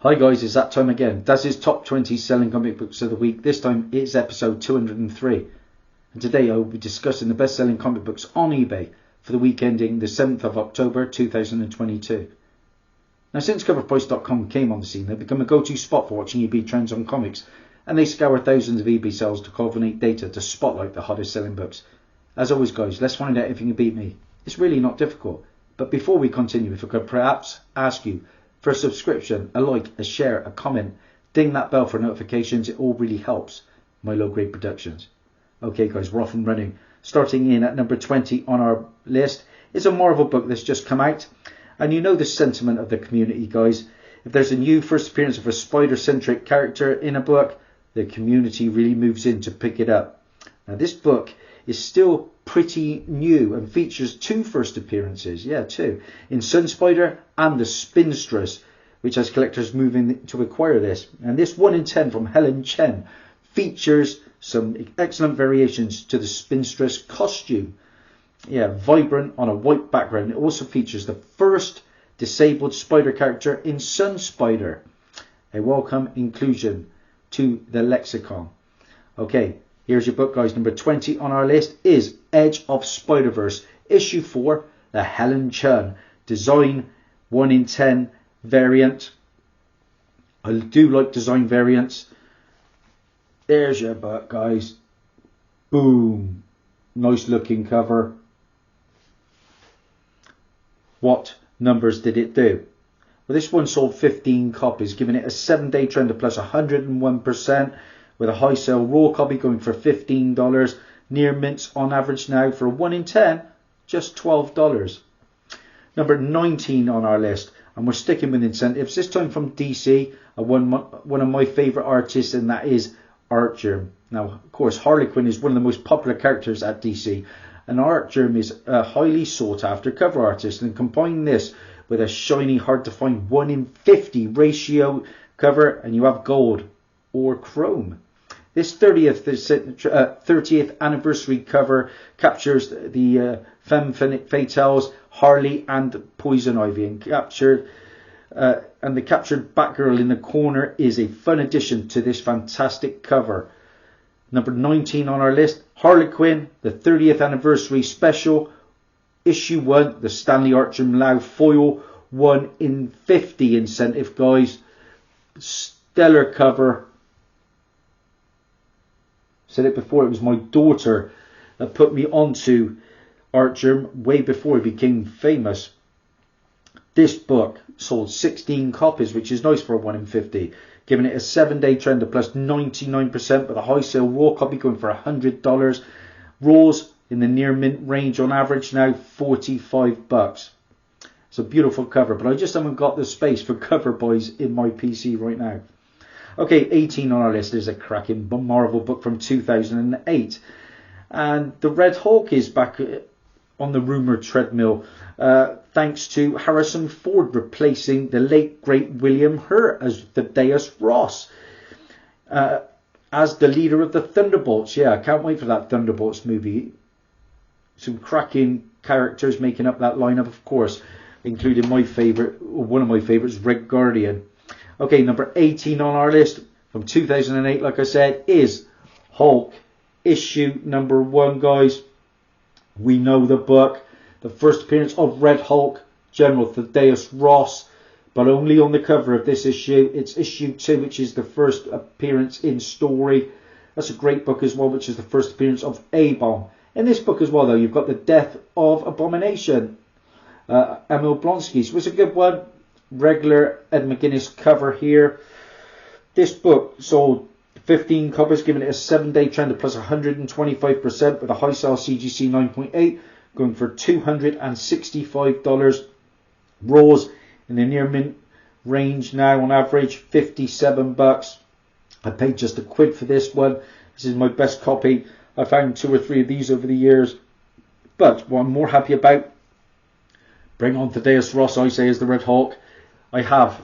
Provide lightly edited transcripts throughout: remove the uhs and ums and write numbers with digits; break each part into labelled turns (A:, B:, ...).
A: Hi guys, it's that time again. Dazzie's top 20 selling comic books of the week. This time it's episode 203. And today I will be discussing the best selling comic books on eBay for the week ending the 7th of October 2022. Now, since coverprice.com came on the scene, they've become a go-to spot for watching eBay trends on comics, and they scour thousands of eBay sales to culminate data to spotlight the hottest selling books. As always guys, let's find out if you can beat me. It's really not difficult. But before we continue, if I could perhaps ask you for a subscription, a like, a share, a comment, ding that bell for notifications. It all really helps my low grade productions. Okay guys, we're off and running. Starting in at number 20 on our list is a Marvel book that's just come out. And you know the sentiment of the community guys. If there's a new first appearance of a spider-centric character in a book, the community really moves in to pick it up. Now this book is still pretty new and features two first appearances, two, in Sun Spider and the Spinstress, which has collectors moving to acquire this. And this 1 in 10 from Helen Chen features some excellent variations to the Spinstress costume. Vibrant on a white background. It also features the first disabled spider character in Sun Spider. A welcome inclusion to the lexicon. Okay, here's your book guys. Number 20 on our list is Edge of Spider-Verse, issue 4, the Helen Chen design 1 in 10 variant. I do like design variants. There's your book guys. Boom. Nice looking cover. What numbers did it do? Well, this one sold 15 copies, giving it a 7-day trend of plus 101%, with a high sale raw copy going for $15. Near mints on average now for a 1 in 10, just $12. Number 19 on our list, and we're sticking with incentives, this time from DC, one of my favourite artists, and that is Artgerm. Now, of course, Harley Quinn is one of the most popular characters at DC, and Artgerm is a highly sought after cover artist, and combine this with a shiny, hard to find 1 in 50 ratio cover, and you have gold or chrome. This 30th anniversary cover captures the femme fatales Harley and Poison Ivy, and the captured Batgirl in the corner is a fun addition to this fantastic cover. Number 19 on our list, Harley Quinn, the 30th anniversary special, issue 1, the Stanley Artgerm Lau foil, 1 in 50 incentive guys. Stellar cover. Said it before, it was my daughter that put me onto Artgerm way before he became famous. This book sold 16 copies, which is nice for a 1 in 50, giving it a 7-day trend of plus 99%, with a high sale raw copy going for $100. Raws in the near mint range on average now, $45. It's a beautiful cover, but I just haven't got the space for cover boys in my PC right now. Okay, 18 on our list is a cracking Marvel book from 2008. And the Red Hulk is back on the rumour treadmill, thanks to Harrison Ford replacing the late great William Hurt as the Deus Ross, as the leader of the Thunderbolts. I can't wait for that Thunderbolts movie. Some cracking characters making up that lineup, of course, including my favourite, one of my favourites, Red Guardian. Okay, number 18 on our list from 2008, like I said, is Hulk, issue number 1, guys. We know the book. The first appearance of Red Hulk, General Thaddeus Ross, but only on the cover of this issue. It's issue 2, which is the first appearance in story. That's a great book as well, which is the first appearance of A-Bomb. In this book as well, though, you've got the death of Abomination, Emil Blonsky. So it's a good one. Regular Ed McGuinness cover here. This book sold 15 copies, giving it a 7-day trend of plus 125%, with a high sale CGC 9.8 going for $265. Raws in the near mint range now on average, $57. I paid just £1 for this one. This is my best copy. I found 2 or 3 of these over the years, but what I'm more happy about, bring on Thaddeus Ross, I say, as the Red Hulk. I have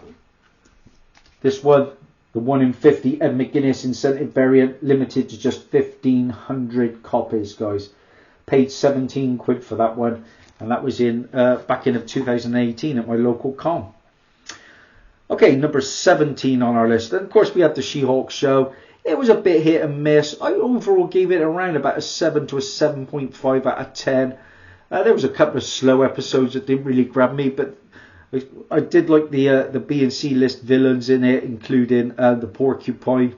A: this one, the 1 in 50 Ed McGuinness incentive variant, limited to just 1,500 copies, guys. Paid £17 for that one, and that was in back in of 2018 at my local con. Okay, number 17 on our list. And of course, we had the She-Hulk show. It was a bit hit and miss. I overall gave it around about a 7 to a 7.5 out of 10. There was a couple of slow episodes that didn't really grab me, but I did like the B and C list villains in it, including the Porcupine.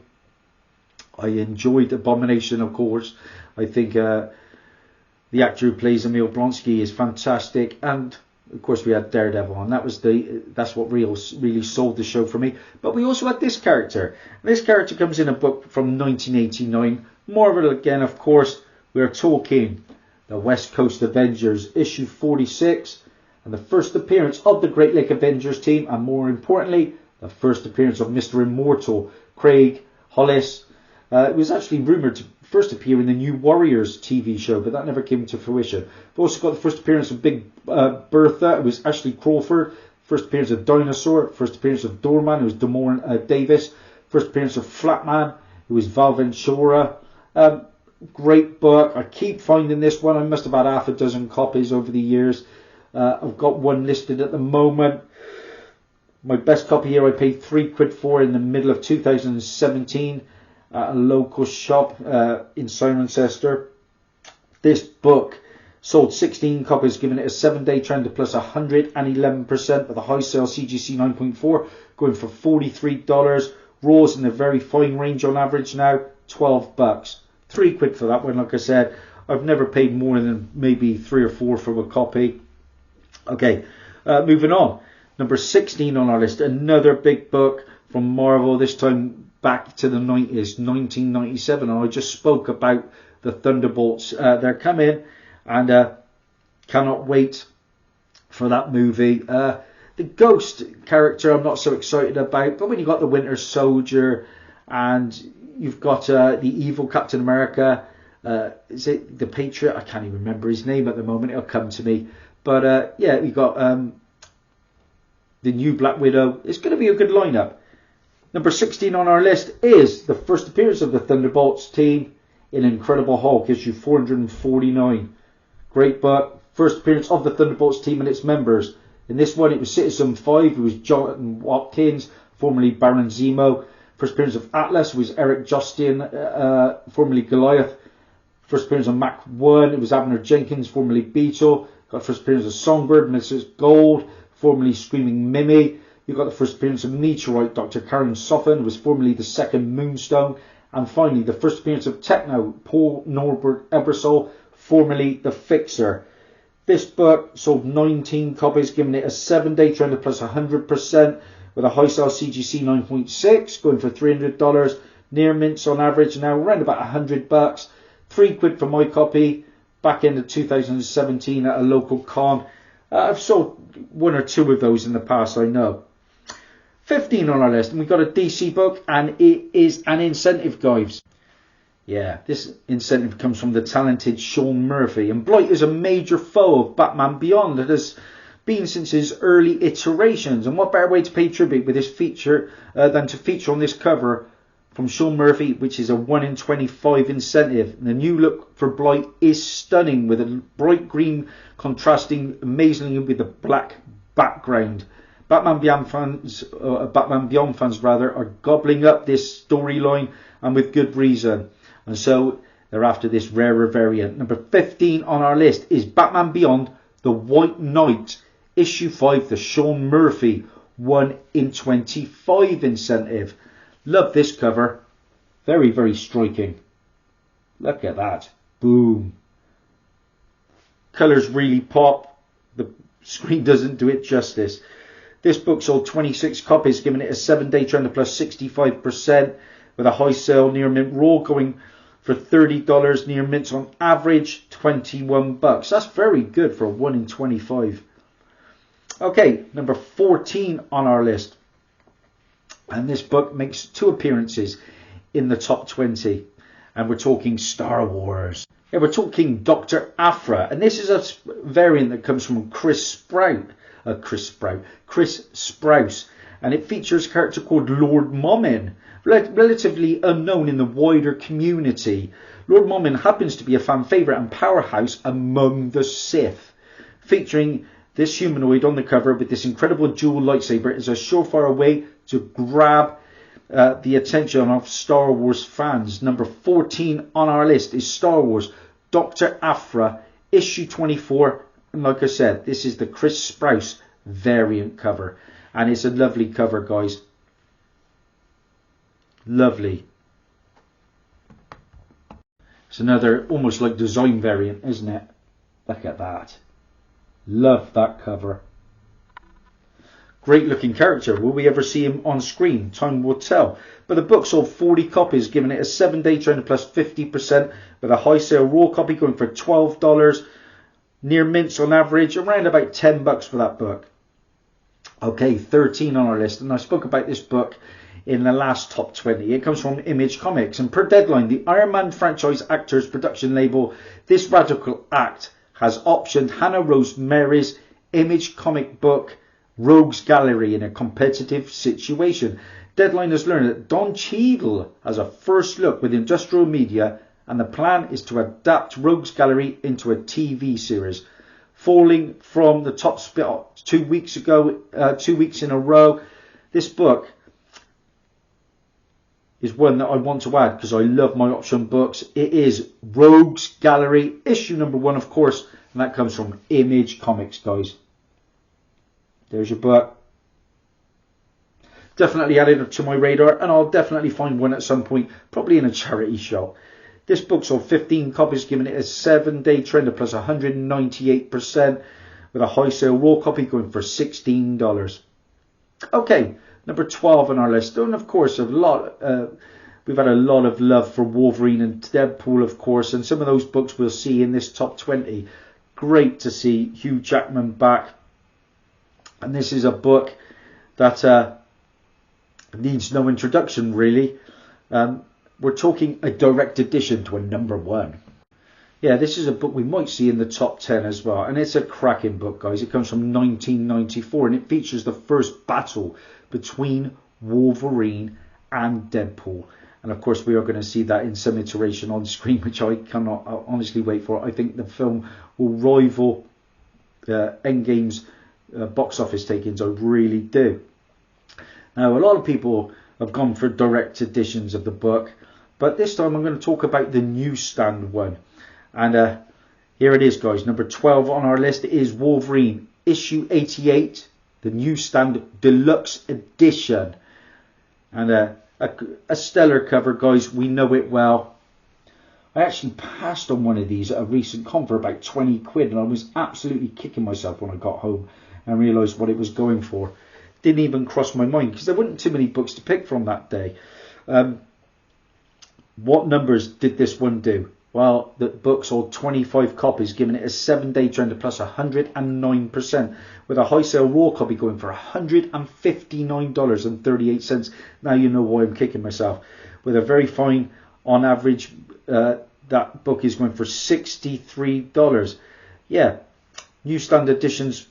A: I enjoyed Abomination, of course. I think the actor who plays Emil Blonsky is fantastic, and of course we had Daredevil, and that's what really sold the show for me. But we also had this character. This character comes in a book from 1989. Marvel again, of course. We're talking the West Coast Avengers, issue 46, and the first appearance of the Great Lake Avengers team, and more importantly, the first appearance of Mr. Immortal, Craig Hollis. It was actually rumoured to first appear in the New Warriors TV show, but that never came to fruition. We've also got the first appearance of Big Bertha. It was Ashley Crawford. First appearance of Dinosaur. First appearance of Doorman. It was Damorn Davis. First appearance of Flatman. It was Val Ventura. Great book. I keep finding this one. I must have had half a dozen copies over the years. I've got one listed at the moment. My best copy here I paid £3 for in the middle of 2017 at a local shop in Cirencester. This book sold 16 copies, giving it a 7-day trend of plus 111%, with a high sale CGC 9.4 going for $43. Raw's in a very fine range on average now, $12. £3 for that one. Like I said, I've never paid more than maybe 3 or 4 for a copy. Okay, moving on. Number 16 on our list, another big book from Marvel, this time back to the 90s, 1997. And I just spoke about the Thunderbolts. They're coming, and cannot wait for that movie. The Ghost character I'm not so excited about, but when you've got the Winter Soldier and you've got the evil Captain America, is it the Patriot? I can't even remember his name at the moment. It'll come to me. But yeah, we've got the new Black Widow. It's going to be a good lineup. Number 16 on our list is the first appearance of the Thunderbolts team in Incredible Hulk, issue 449. Great book. First appearance of the Thunderbolts team and its members. In this one, it was Citizen 5. It was Jonathan Watkins, formerly Baron Zemo. First appearance of Atlas was Eric Justin, formerly Goliath. First appearance of Mac 1, it was Abner Jenkins, formerly Beetle. Got first appearance of Songbird, Mrs. Gold, formerly Screaming Mimi. You got the first appearance of Meteorite, Dr. Karen Soffen, was formerly the second Moonstone. And finally, the first appearance of Techno, Paul Norbert Ebersol, formerly the Fixer. This book sold 19 copies, giving it a 7-day trend of plus 100%, with a high sale CGC 9.6, going for $300. Near mints on average now, around about $100. £3 for my copy, back end of 2017 at a local con. I've sold 1 or 2 of those in the past, I know. 15 on our list, and we've got a DC book, and it is an incentive, guys. Yeah, this incentive comes from the talented Sean Murphy, and Blight is a major foe of Batman Beyond. It has been since his early iterations, and what better way to pay tribute with this feature than to feature on this cover from Sean Murphy, which is a 1 in 25 incentive. And the new look for Blight is stunning, with a bright green contrasting amazingly with the black background. Batman Beyond fans are gobbling up this storyline, and with good reason. And so they're after this rarer variant. Number 15 on our list is Batman Beyond, The White Knight, issue 5, the Sean Murphy 1 in 25 incentive. Love this cover. Very, very striking. Look at that. Boom. Colours really pop. The screen doesn't do it justice. This book sold 26 copies, giving it a 7-day trend of plus 65%, with a high sale near mint raw going for $30. Near mints on average $21. That's very good for a 1 in 25. Okay, number 14 on our list. And this book makes 2 appearances in the top 20. And we're talking Star Wars. Yeah, we're talking Dr. Aphra. And this is a variant that comes from Chris Sprouse. And it features a character called Lord Mommin, relatively unknown in the wider community. Lord Mommin happens to be a fan favourite and powerhouse among the Sith, featuring This humanoid on the cover with this incredible dual lightsaber is a surefire way to grab the attention of Star Wars fans. Number 14 on our list is Star Wars Dr. Aphra, issue 24. And like I said, this is the Chris Sprouse variant cover. And it's a lovely cover, guys. Lovely. It's another almost like design variant, isn't it? Look at that. Love that cover. Great looking character. Will we ever see him on screen? Time will tell. But the book sold 40 copies, giving it a 7-day trend plus 50%, with a high sale raw copy going for $12. Near mints on average, around about $10 for that book. Okay, 13 on our list, and I spoke about this book in the last top 20. It comes from Image Comics, and per Deadline, the Iron Man franchise actors production label, this radical act has optioned Hannah Rose Mary's Image comic book Rogues Gallery in a competitive situation. Deadline has learned that Don Cheadle has a first look with Industrial Media, and the plan is to adapt Rogues Gallery into a TV series. Falling from the top spot 2 weeks ago, 2 weeks in a row, this book is one that I want to add because I love my option books. It is Rogues Gallery, issue number 1, of course, and that comes from Image Comics, guys. There's your book. Definitely added it to my radar, and I'll definitely find one at some point, probably in a charity shop. This book sold 15 copies, giving it a 7-day trend of plus 198%, with a high sale raw copy going for $16. Okay. Number 12 on our list, and of course we've had a lot of love for Wolverine and Deadpool, of course, and some of those books we'll see in this top 20. Great to see Hugh Jackman back, and this is a book that needs no introduction, really. We're talking a direct edition to a number 1. Yeah, this is a book we might see in the top 10 as well, and it's a cracking book, guys. It comes from 1994, and it features the first battle between Wolverine and Deadpool. And of course, we are going to see that in some iteration on screen, which I cannot honestly wait for. I think the film will rival Endgame's box office take-ins. I really do. Now, a lot of people have gone for direct editions of the book, but this time I'm going to talk about the newsstand one. And here it is, guys. Number 12 on our list is Wolverine, issue 88. The newsstand deluxe edition, and a stellar cover, guys. We know it well. I actually passed on one of these at a recent con for about 20 quid, and I was absolutely kicking myself when I got home and realised what it was going for. Didn't even cross my mind because there weren't too many books to pick from that day. What numbers did this one do? Well, the book sold 25 copies, giving it a 7-day trend of plus 109%, with a high sale raw copy going for $159.38. Now you know why I'm kicking myself. With a very fine, on average, that book is going for $63. Yeah, newsstand editions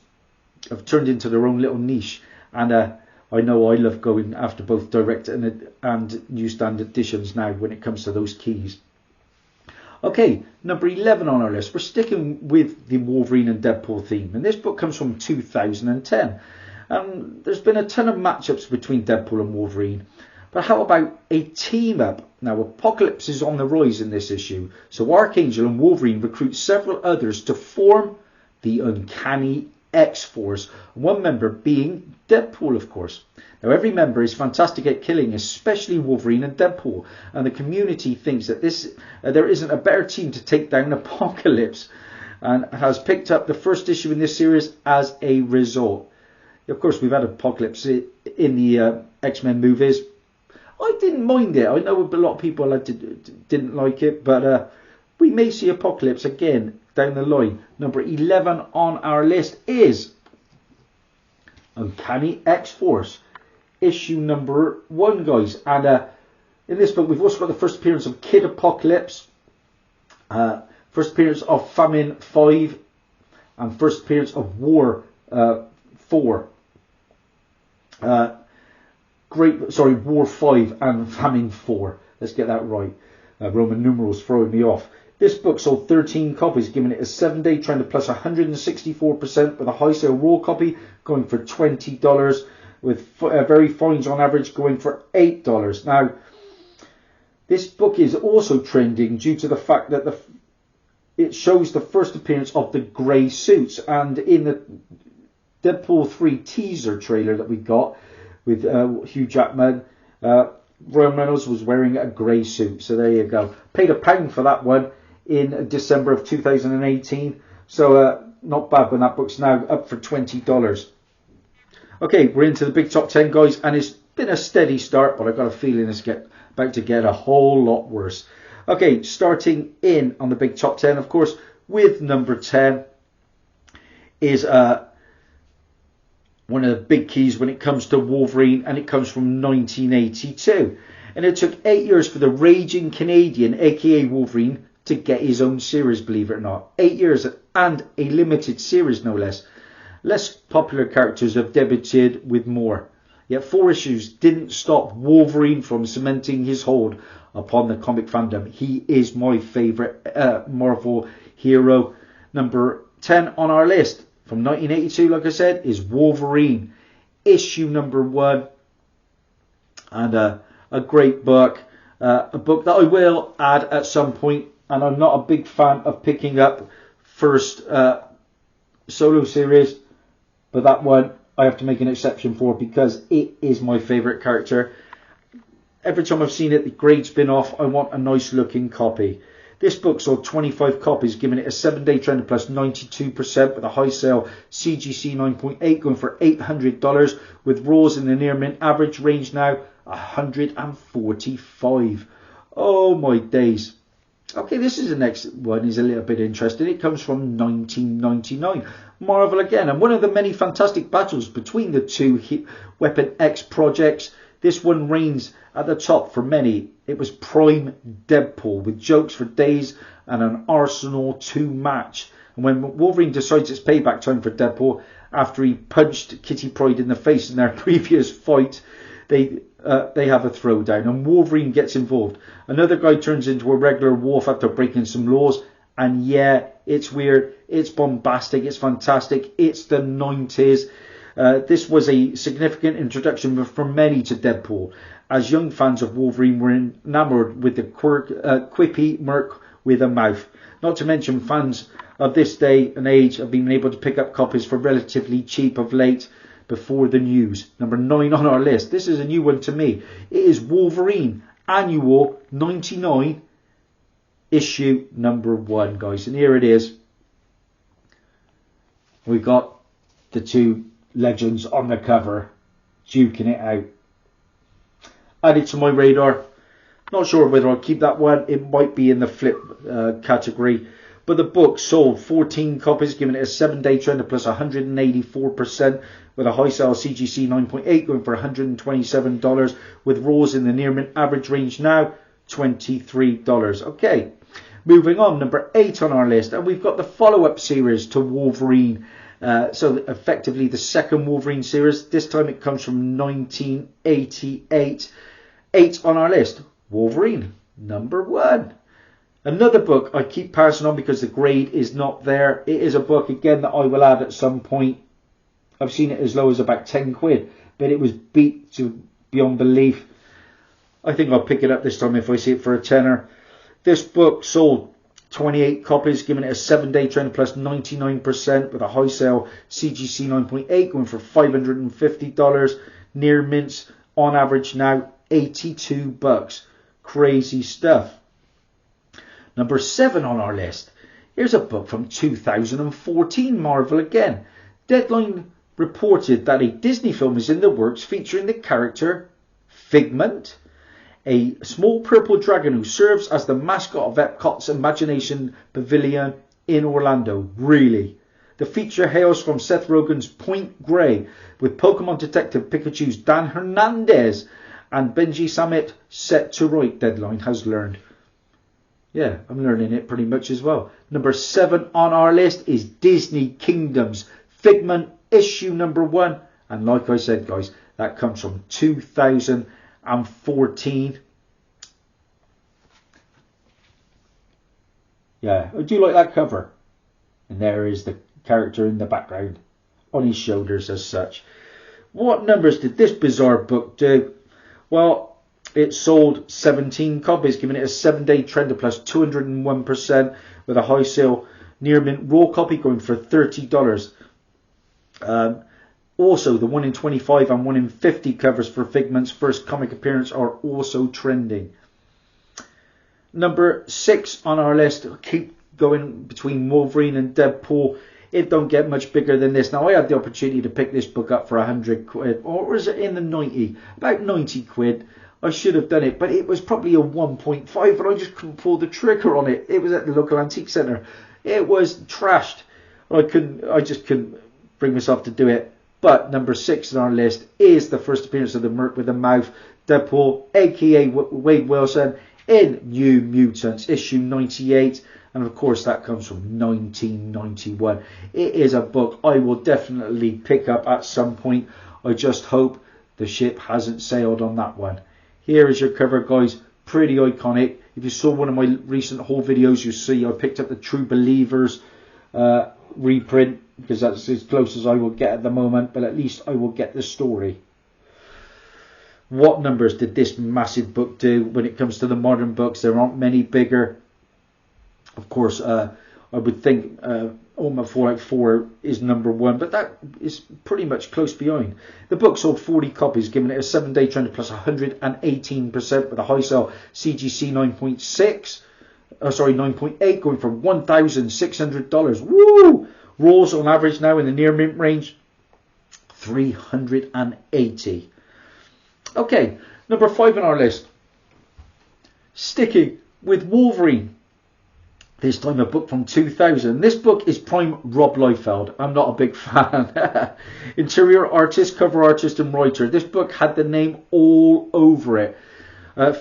A: have turned into their own little niche, and I know I love going after both direct and newsstand editions now when it comes to those keys. Okay, number 11 on our list. We're sticking with the Wolverine and Deadpool theme, and this book comes from 2010. There's been a ton of matchups between Deadpool and Wolverine, but how about a team up? Now, Apocalypse is on the rise in this issue, so Archangel and Wolverine recruit several others to form the Uncanny X-Force, one member being Deadpool, of course. Now, every member is fantastic at killing, especially Wolverine and Deadpool, and the community thinks that there isn't a better team to take down Apocalypse, and has picked up the first issue in this series as a result. Of course, we've had Apocalypse in the X-Men movies. I didn't mind it. I know a lot of people didn't like it, but we may see Apocalypse again down the line. Number 11 on our list is Uncanny X-Force, issue number 1, guys. And in this book, we've also got the first appearance of Kid Apocalypse, first appearance of Famine 5, and first appearance of War 4. War 5 and Famine 4. Let's get that right. Roman numerals throwing me off. This book sold 13 copies, giving it a 7-day trend of plus 164%, with a high sale raw copy going for $20, with very fines on average going for $8. Now, this book is also trending due to the fact that it shows the first appearance of the grey suits, and in the Deadpool 3 teaser trailer that we got with Hugh Jackman, Ryan Reynolds was wearing a grey suit. So there you go. Paid £1 for that one in December of 2018. So not bad when that book's now up for $20. Okay, we're into the big top 10, guys, and it's been a steady start, but I've got a feeling it's about to get a whole lot worse. Okay, starting in on the big top 10, of course, with number 10 is one of the big keys when it comes to Wolverine, and it comes from 1982. And it took 8 years for the raging Canadian, aka Wolverine, to get his own series, believe it or not. 8 years, and a limited series, no less. Less popular characters have debuted with more. Yet 4 issues didn't stop Wolverine from cementing his hold upon the comic fandom. He is my favourite Marvel hero. Number 10 on our list from 1982, like I said, is Wolverine, issue number 1. And a great book. A book that I will add at some point. And I'm not a big fan of picking up first solo series. But that one I have to make an exception for, because it is my favourite character. Every time I've seen it, the grade's been off. I want a nice looking copy. This book sold 25 copies, giving it a 7-day trend of plus 92%, with a high sale CGC 9.8 going for $800, with raws in the near mint average range now 145. Oh my days. Okay, this is the next one, is a little bit interesting. It comes from 1999. Marvel again, and one of the many fantastic battles between the two Weapon X projects. This one reigns at the top for many. It was prime Deadpool, with jokes for days and an Arsenal 2 match. And when Wolverine decides it's payback time for Deadpool, after he punched Kitty Pryde in the face in their previous fight, they have a throwdown, and Wolverine gets involved. Another guy turns into a regular wolf after breaking some laws, and yeah, it's weird, it's bombastic, it's fantastic, it's the 90s. This was a significant introduction for many to Deadpool, as young fans of Wolverine were enamoured with the quippy merc with a mouth. Not to mention, fans of this day and age have been able to pick up copies for relatively cheap of late, before the news. Number 9 on our list. This is a new one to me. It is Wolverine Annual 99, issue number 1, guys. And here it is. We've got the two legends on the cover, duking it out. Added to my radar. Not sure whether I'll keep that one. It might be in the flip category. But the book sold 14 copies, giving it a 7-day trend of plus 184%, with a high sale CGC 9.8 going for $127, with raws in the near mint average range now $23. Okay, moving on, number 8 on our list, and we've got the follow-up series to Wolverine. So effectively the second Wolverine series. This time it comes from 1988. 8 on our list, Wolverine number 1. Another book I keep passing on because the grade is not there. It is a book, again, that I will add at some point. I've seen it as low as about 10 quid, but it was beat to beyond belief. I think I'll pick it up this time if I see it for a tenner. This book sold 28 copies, giving it a 7-day trend plus 99%, with a high sale CGC 9.8 going for $550. Near mints on average now $82. Crazy stuff. Number 7 on our list. Here's a book from 2014, Marvel again. Deadline reported that a Disney film is in the works featuring the character Figment, a small purple dragon who serves as the mascot of Epcot's Imagination Pavilion in Orlando. Really? The feature hails from Seth Rogen's Point Grey, with Pokemon Detective Pikachu's Dan Hernandez and Benji Samit set to write, Deadline has learned. Yeah, I'm learning it pretty much as well. Number 7 on our list is Disney Kingdoms Figment, issue number 1. And like I said, guys, that comes from 2014. Yeah, I do like that cover. And there is the character in the background on his shoulders as such. What numbers did this bizarre book do? Well, it sold 17 copies, giving it a 7-day trend of plus 201%, with a high sale near mint raw copy going for $30. Also, the 1 in 25 and 1 in 50 covers for Figment's first comic appearance are also trending. Number 6 on our list, keep going between Wolverine and Deadpool. It don't get much bigger than this. Now, I had the opportunity to pick this book up for 100 quid, or was it in the 90? About 90 quid. I should have done it, but it was probably a 1.5, and I just couldn't pull the trigger on it. It was at the local antique centre. It was trashed. I just couldn't bring myself to do it. But number 6 on our list is the first appearance of the Merc with a Mouth, Deadpool, aka Wade Wilson, in New Mutants, issue 98. And of course that comes from 1991. It is a book I will definitely pick up at some point. I just hope the ship hasn't sailed on that one. Here is your cover, guys. Pretty iconic. If you saw one of my recent haul videos, you see I picked up the True Believers reprint, because that's as close as I will get at the moment, but at least I will get the story. What numbers did this massive book do? When it comes to the modern books, there aren't many bigger. Of course, I would think Ultimate Fallout 4 is number 1, but that is pretty much close behind. The book sold 40 copies, giving it a 7-day trend of plus 118%, with a high sale CGC 9.8, going for $1,600. Woo! Raws on average now in the near mint range, 380. Okay, number 5 on our list. Sticking with Wolverine. This time a book from 2000. This book is prime Rob Liefeld. I'm not a big fan. Interior artist, cover artist and writer. This book had the name all over it.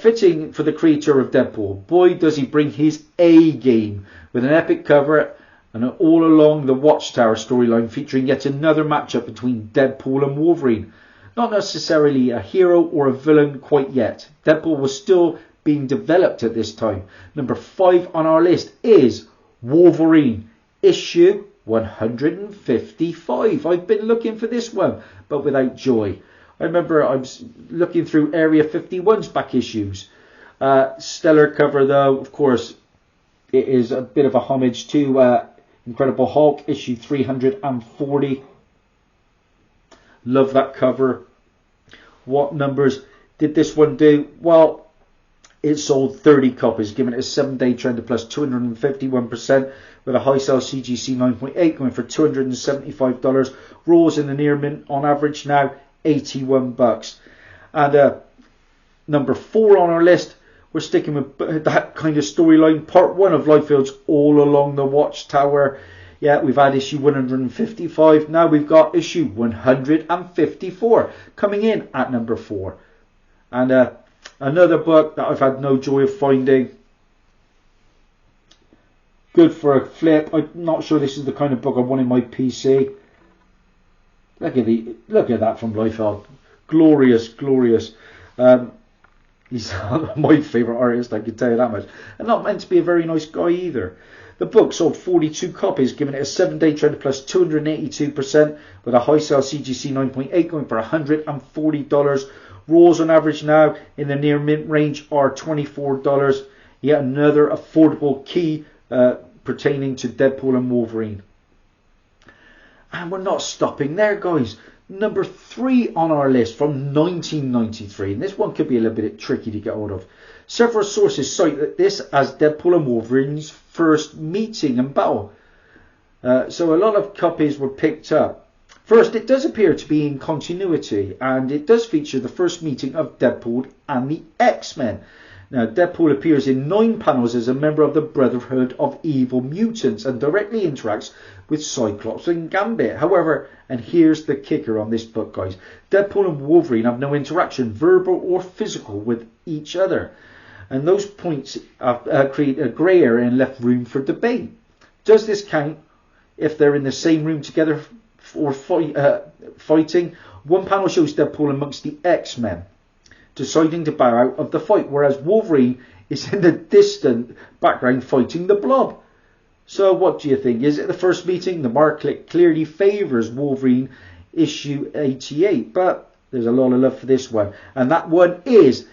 A: Fitting for the creator of Deadpool. Boy, does he bring his A game, with an epic cover and an all along the Watchtower storyline featuring yet another matchup between Deadpool and Wolverine. Not necessarily a hero or a villain quite yet. Deadpool was still being developed at this time. Number 5 on our list is Wolverine, issue 155. I've been looking for this one, but without joy. I remember I was looking through Area 51's back issues. Stellar cover though, of course. It is a bit of a homage to Incredible Hulk, issue 340. Love that cover. What numbers did this one do? Well, it sold 30 copies, giving it a 7-day trend of plus 251%, with a high sale CGC 9.8 going for $275. Raws in the near mint on average now, $81. And number 4 on our list, we're sticking with that kind of storyline. Part 1 of Liefeld's All Along the Watchtower. Yeah, we've had issue 155. Now we've got issue 154 coming in at number 4. And another book that I've had no joy of finding. Good for a flip. I'm not sure this is the kind of book I want in my PC. Look at that from Liefeld. Glorious, glorious. He's my favourite artist, I can tell you that much. And not meant to be a very nice guy either. The book sold 42 copies, giving it a 7-day trend of plus 282%, with a high sale CGC 9.8 going for $140. Raws on average now in the near mint range are $24. Yet another affordable key pertaining to Deadpool and Wolverine. And we're not stopping there, guys. Number 3 on our list from 1993. And this one could be a little bit tricky to get hold of. Several sources cite this as Deadpool and Wolverine's first meeting and battle. So a lot of copies were picked up. First, it does appear to be in continuity, and it does feature the first meeting of Deadpool and the X-Men. Now, Deadpool appears in 9 panels as a member of the Brotherhood of Evil Mutants and directly interacts with Cyclops and Gambit. However, and here's the kicker on this book, guys, Deadpool and Wolverine have no interaction, verbal or physical, with each other. And those points create a grey area and left room for debate. Does this count if they're in the same room together or fighting? One panel shows Deadpool amongst the X-Men deciding to bow out of the fight, whereas Wolverine is in the distant background fighting the Blob. So what do you think? Is it the first meeting? The market clearly favours Wolverine issue 88, but there's a lot of love for this one. And that one is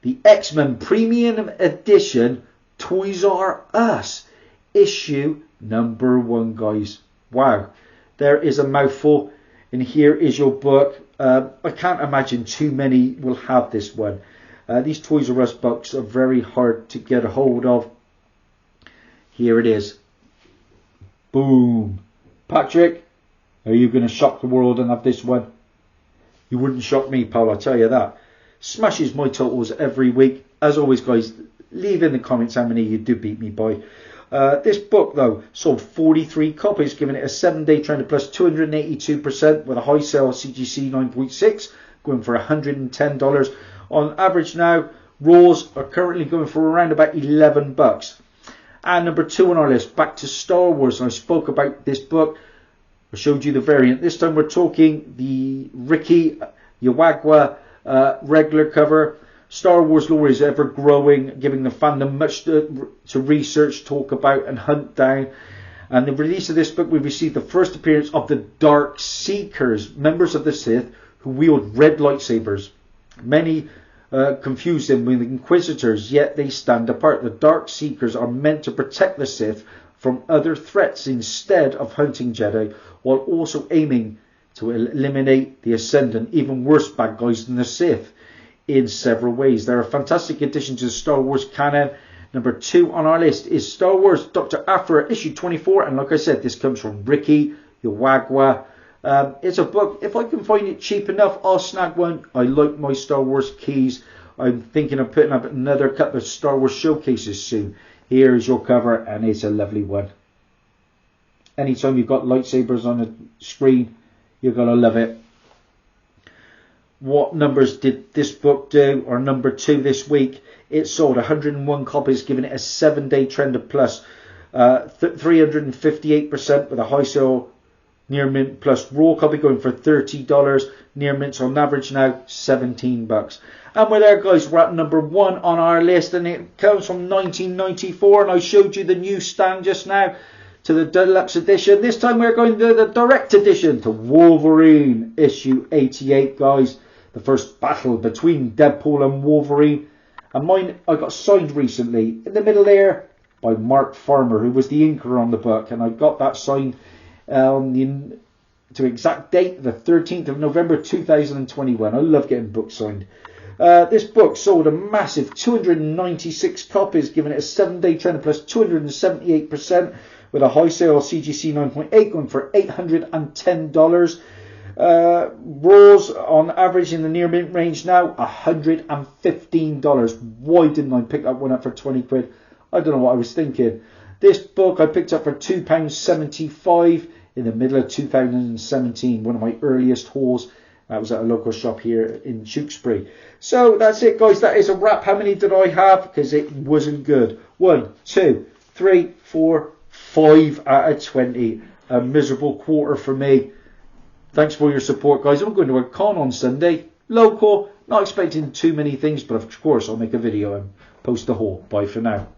A: the X-Men Premium Edition Toys R Us issue number 1, guys. Wow, there is a mouthful. And here is your book. I can't imagine too many will have this one. These Toys R Us books are very hard to get a hold of. Here it is. Boom. Patrick, are you going to shock the world and have this one? You wouldn't shock me, pal, I'll tell you that. Smashes my totals every week. As always, guys, leave in the comments how many you do beat me by. This book, though, sold 43 copies, giving it a 7-day trend plus 282% with a high sale CGC 9.6, going for $110. On average now, Raws are currently going for around about $11. And number 2 on our list, back to Star Wars. And I spoke about this book. I showed you the variant. This time we're talking the Ricky Yawagwa regular cover. Star Wars lore is ever growing, giving the fandom much to research, talk about and hunt down. And the release of this book, we received the first appearance of the Dark Seekers, members of the Sith who wield red lightsabers. Many confuse them with Inquisitors, yet they stand apart. The Dark Seekers are meant to protect the Sith from other threats instead of hunting Jedi, while also aiming to eliminate the Ascendant, even worse bad guys than the Sith, in several ways. They're a fantastic addition to the Star Wars canon. Number 2 on our list is Star Wars Dr. Aphra, issue 24, and like I said, this comes from Ricky Yawagwa. It's a book, if I can find it cheap enough, I'll snag one. I like my Star Wars keys. I'm thinking of putting up another couple of Star Wars showcases soon. Here is your cover, and it's a lovely one. Anytime you've got lightsabers on the screen, you're going to love it. What numbers did this book do? Or number 2 this week? It sold 101 copies, giving it a 7-day trend of plus 358% with a high sale near mint plus raw copy going for $30. Near mints on average now $17. And we're there, guys. We're at number 1 on our list, and it comes from 1994. And I showed you the new stand just now to the deluxe edition. This time we're going to the direct edition to Wolverine issue 88, guys. The first battle between Deadpool and Wolverine. And mine I got signed recently in the middle there by Mark Farmer, who was the inker on the book, and I got that signed to exact date, the 13th of November 2021. I love getting books signed. This book sold a massive 296 copies, giving it a 7-day trend plus 278% with a high sale CGC 9.8 going for $810. Raws on average in the near mint range now $115. Why didn't I pick that one up for 20 quid? I don't know what I was thinking. This book I picked up for £2.75 in the middle of 2017, one of my earliest hauls. That was at a local shop here in Tewkesbury. So that's it, guys. That is a wrap. How many did I have? Because it wasn't good. 1, 2, 3, 4, 5 out of 20. A miserable quarter for me. Thanks for your support, guys. I'm going to a con on Sunday. Local. Not expecting too many things, but of course I'll make a video and post the haul. Bye for now.